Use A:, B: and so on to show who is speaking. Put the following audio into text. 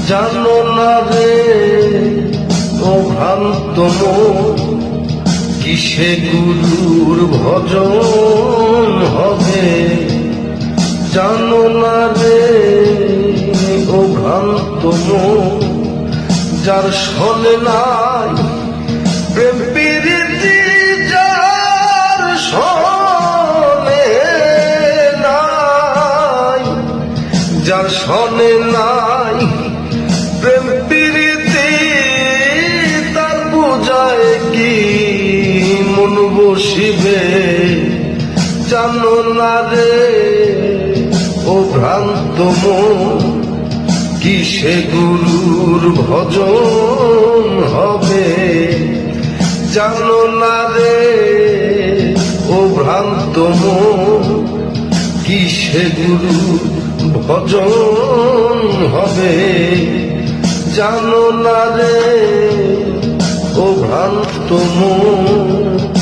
A: জানো না রে ও ভ্রান্ত মন, কিসে গুরুর ভজন হবে। জানো না রে ও ভ্রান্ত মন, যার শোনে নাই প্রেম প্রীতি, যার শোনে নাই, যার শোনে নাই প্রেম প্রীতি, তার বুঝায় কি মন বসিবে। জানো না রে ও ভ্রান্ত মন, কিসে গুরুর ভজন হবে। জানো না রে ও ভ্রান্ত মন, কিসে গুরুর ভজন হবে। জানো না রে ও ভ্রান্ত মন।